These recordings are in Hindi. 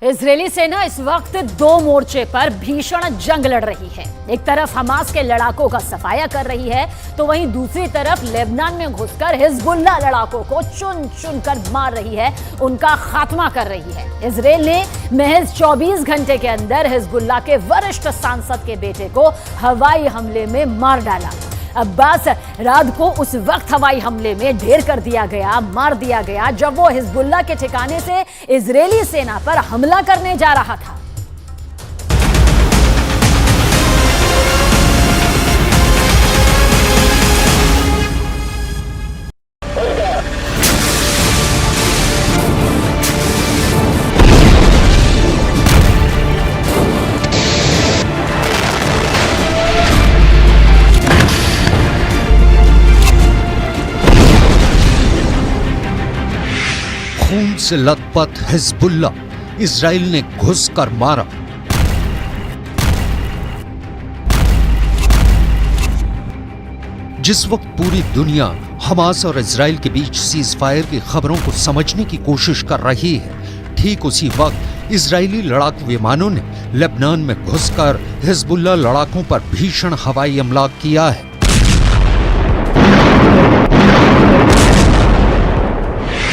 इजरायली सेना इस वक्त दो मोर्चे पर भीषण जंग लड़ रही है। एक तरफ हमास के लड़ाकों का सफाया कर रही है, तो वहीं दूसरी तरफ लेबनान में घुसकर हिजबुल्लाह लड़ाकों को चुन चुन कर मार रही है, उनका खात्मा कर रही है। इजरायल ने महज 24 घंटे के अंदर हिजबुल्लाह के वरिष्ठ सांसद के बेटे को हवाई हमले में मार डाला। अब्बास राद को उस वक्त हवाई हमले में ढेर कर दिया गया, मार दिया गया, जब वो हिजबुल्लाह के ठिकाने से इजरायली सेना पर हमला करने जा रहा था। खून से लथपथ हिजबुल्लाह इजराइल ने घुसकर मारा। जिस वक्त पूरी दुनिया हमास और इजराइल के बीच सीज फायर की खबरों को समझने की कोशिश कर रही है, ठीक उसी वक्त इजरायली लड़ाकू विमानों ने लेबनान में घुसकर हिजबुल्लाह लड़ाकों पर भीषण हवाई हमला किया है।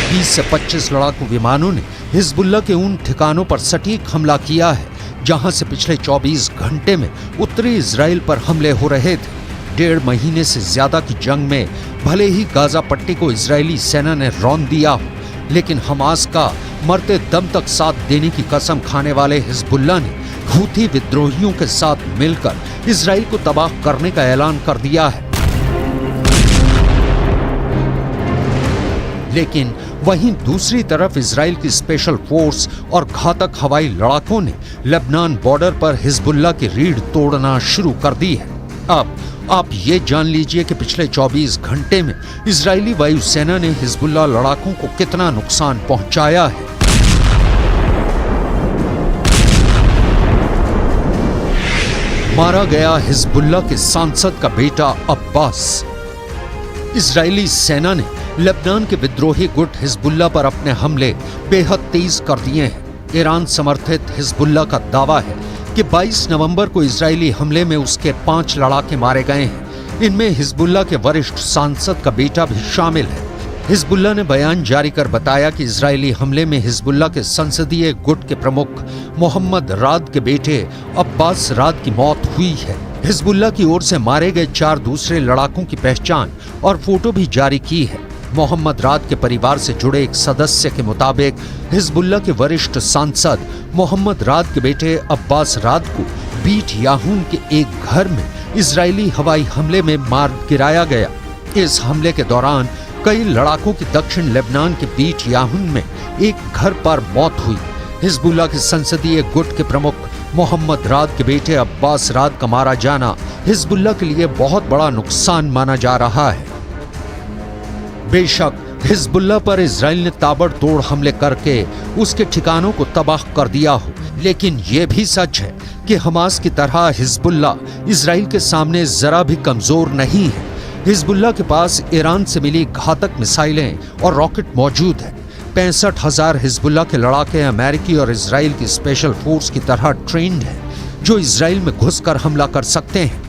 20 से 25 लड़ाकू विमानों ने हिजबुल्लाह के उन ठिकानों पर सटीक हमला किया है जहां से पिछले 24 घंटे में उत्तरी इजराइल पर हमले हो रहे थे। 1.5 महीने से ज्यादा की जंग में भले ही गाजा पट्टी को इजरायली सेना ने रौंद दिया हो, लेकिन हमास का मरते दम तक साथ देने की कसम खाने वाले हिजबुल्लाह ने हूथी विद्रोहियों के साथ मिलकर इजराइल को तबाह करने का ऐलान कर दिया है। लेकिन वहीं दूसरी तरफ इजराइल की स्पेशल फोर्स और घातक हवाई लड़ाकों ने लेबनान बॉर्डर पर हिजबुल्लाह की रीढ़ तोड़ना शुरू कर दी है। अब आप ये जान लीजिए कि पिछले 24 घंटे में इजरायली वायुसेना ने हिजबुल्लाह लड़ाकों को कितना नुकसान पहुंचाया है। मारा गया हिजबुल्लाह के सांसद का बेटा अब्बास। इजरायली सेना ने लेबनान के विद्रोही गुट हिजबुल्लाह पर अपने हमले बेहद तेज कर दिए हैं। ईरान समर्थित हिजबुल्लाह का दावा है कि 22 नवंबर को इजरायली हमले में उसके 5 लड़ाके मारे गए हैं। इनमें हिजबुल्लाह के वरिष्ठ सांसद का बेटा भी शामिल है। हिजबुल्लाह ने बयान जारी कर बताया कि इजरायली हमले में हिजबुल्लाह के संसदीय गुट के प्रमुख मोहम्मद राद के बेटे अब्बास राद की मौत हुई है। हिजबुल्लाह की ओर से मारे गए 4 दूसरे लड़ाकों की पहचान और फोटो भी जारी की है। मोहम्मद राद के परिवार से जुड़े एक सदस्य के मुताबिक हिजबुल्लाह के वरिष्ठ सांसद मोहम्मद राद के बेटे अब्बास राद को बीट याहून के एक घर में इजरायली हवाई हमले में मार गिराया गया। इस हमले के दौरान कई लड़ाकों की दक्षिण लेबनान के बीट याहून में एक घर पर मौत हुई। हिजबुल्लाह के संसदीय गुट के प्रमुख मोहम्मद राद के बेटे अब्बास राद का मारा जाना हिजबुल्लाह के लिए बहुत बड़ा नुकसान माना जा रहा है। बेशक हिजबुल्लाह पर इजराइल ने ताबड़तोड़ हमले करके उसके ठिकानों को तबाह कर दिया हो, लेकिन यह भी सच है कि हमास की तरह हिजबुल्लाह इजराइल के सामने जरा भी कमजोर नहीं है। हिजबुल्लाह के पास ईरान से मिली घातक मिसाइलें और रॉकेट मौजूद है। 65,000 हिजबुल्लाह के लड़ाके अमेरिकी और इजराइल की स्पेशल फोर्स की तरह ट्रेंड हैं, जो इजराइल में घुसकर हमला कर सकते हैं।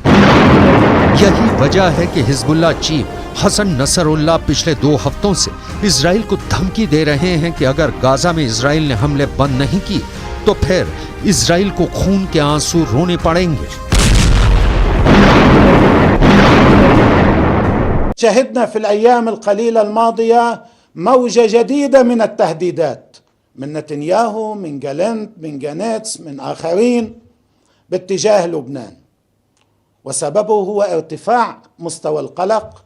यही वजह है कि हिजबुल्लाह चीफ हसन नसरुल्लाह पिछले 2 हफ्तों से इजराइल को धमकी दे रहे हैं कि अगर गाजा में इजराइल ने हमले बंद नहीं किए तो फिर इजराइल को खून के आंसू रोने पड़ेंगे। शहदना फिल अय्याम अल-क़लीला अल-मादिया मौजा जदीदा मिन अत-तहदीदात मिन नेतन्याहू, मिन गैलेंट, मिन गैनेट्स, मिन आखरीन बित्तिजाह लुबनान, वसबबुहु हुवा इर्तिफाअ मुस्तवा अल-क़लक़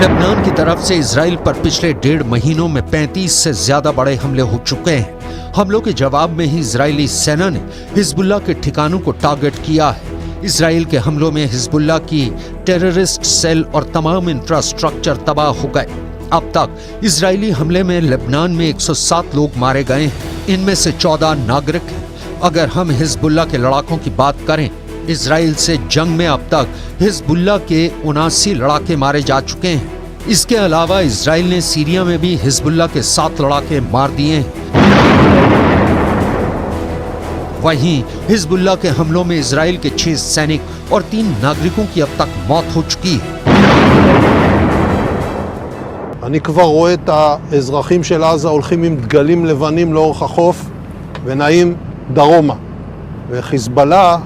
लेबनान की तरफ से इजराइल पर पिछले 1.5 महीनों में 35 से ज्यादा बड़े हमले हो चुके हैं। हमलों के जवाब में ही इजरायली सेना ने हिजबुल्लाह के ठिकानों को टारगेट किया है। इजराइल के हमलों में हिजबुल्लाह की टेररिस्ट सेल और तमाम इंफ्रास्ट्रक्चर तबाह हो गए। अब तक इजरायली हमले में लेबनान में 107 लोग मारे गए हैं। इनमें से 14 नागरिक हैं। अगर हम हिजबुल्लाह के लड़ाकों की बात करें इजराइल से जंग में अब तक हिजबुल्लाह के 79 लड़ाके मारे जा चुके हैं। इसके अलावा इजराइल ने सीरिया में भी हिजबुल्लाह के 7 लड़ाके मार दिए हैं। वहीं हिजबुल्लाह के हमलों में इजराइल के 6 सैनिक और 3 नागरिकों की अब तक मौत हो चुकी है। אני כבר רואה את האזרחים של עזה הולכים עם דגלים לבנים לאורך החוף ונעים דרומה. וחיזבאללה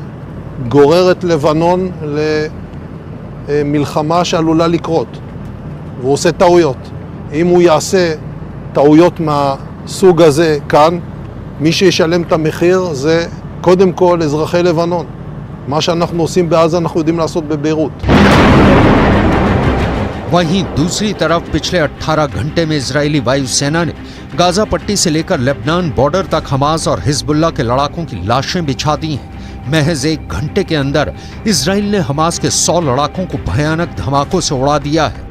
גורר את לבנון למלחמה שעלולה לקרות. והוא עושה טעויות. אם הוא יעשה טעויות מהסוג הזה כאן, מי שישלם את המחיר זה קודם כל אזרחי לבנון. מה שאנחנו עושים בעזה אנחנו יודעים לעשות בביירות. वहीं दूसरी तरफ पिछले 18 घंटे में इजरायली वायुसेना ने गाजा पट्टी से लेकर लेबनान बॉर्डर तक हमास और हिजबुल्लाह के लड़ाकों की लाशें बिछा दी हैं। महज 1 घंटे के अंदर इजराइल ने हमास के 100 लड़ाकों को भयानक धमाकों से उड़ा दिया है।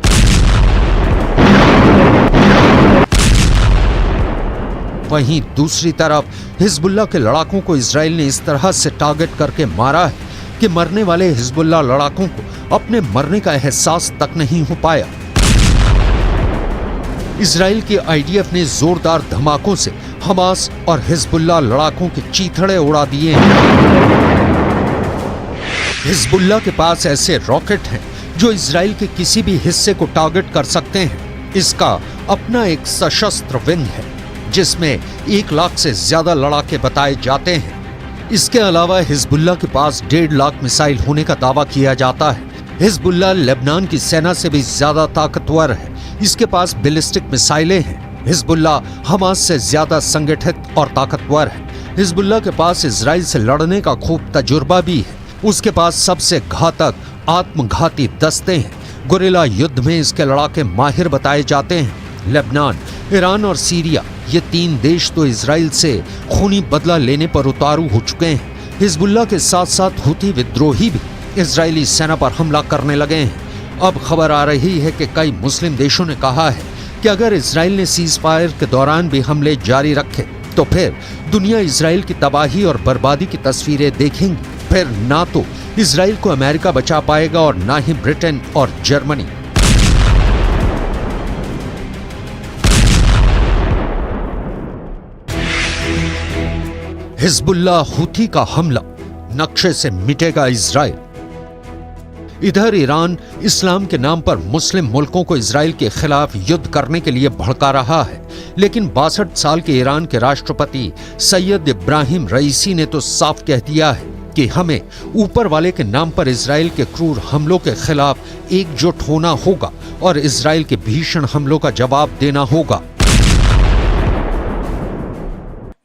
वहीं दूसरी तरफ हिजबुल्लाह के लड़ाकों को इजराइल ने इस तरह से टारगेट करके मारा है कि मरने वाले हिजबुल्लाह लड़ाकों को अपने मरने का एहसास तक नहीं हो पाया। इजराइल के आईडीएफ ने जोरदार धमाकों से हमास और हिजबुल्लाह लड़ाकों के चीथड़े उड़ा दिए हैं। हिजबुल्लाह के पास ऐसे रॉकेट हैं जो इजराइल के किसी भी हिस्से को टारगेट कर सकते हैं। इसका अपना एक सशस्त्र विंग है जिसमें 1 लाख से ज्यादा लड़ाके बताए जाते हैं। इसके अलावा हिजबुल्लाह के पास 1.5 लाख मिसाइल होने का दावा किया जाता है। हिजबुल्लाह लेबनान की सेना से भी ज्यादा ताकतवर है। इसके पास बैलिस्टिक मिसाइलें हैं। हिजबुल्लाह हमास से ज्यादा संगठित और ताकतवर है। हिजबुल्लाह के पास इजराइल से लड़ने का खूब तजुर्बा भी है। उसके पास सबसे घातक आत्मघाती दस्ते हैं। गुरिल्ला युद्ध में इसके लड़ाके माहिर बताए जाते हैं। लेबनान, ईरान और सीरिया ये 3 देश तो इजराइल से खूनी बदला लेने पर उतारू हो चुके हैं। हिजबुल्लाह के साथ साथ हुती विद्रोही भी इजरायली सेना पर हमला करने लगे हैं। अब खबर आ रही है कि कई मुस्लिम देशों ने कहा है कि अगर इजराइल ने सीज फायर के दौरान भी हमले जारी रखे तो फिर दुनिया इजराइल की तबाही और बर्बादी की तस्वीरें देखेंगी। फिर ना तो इजराइल को अमेरिका बचा पाएगा और ना ही ब्रिटेन और जर्मनी। हिजबुल्लाह हुती का हमला, नक्शे से मिटेगा इजराइल। इधर ईरान इस्लाम के नाम पर मुस्लिम मुल्कों को इजराइल के खिलाफ युद्ध करने के लिए भड़का रहा है, लेकिन 62 साल के ईरान के राष्ट्रपति सैयद इब्राहिम रईसी ने तो साफ कह दिया है कि हमें ऊपर वाले के नाम पर इजराइल के क्रूर हमलों के खिलाफ एकजुट होना होगा और इजराइल के भीषण हमलों का जवाब देना होगा।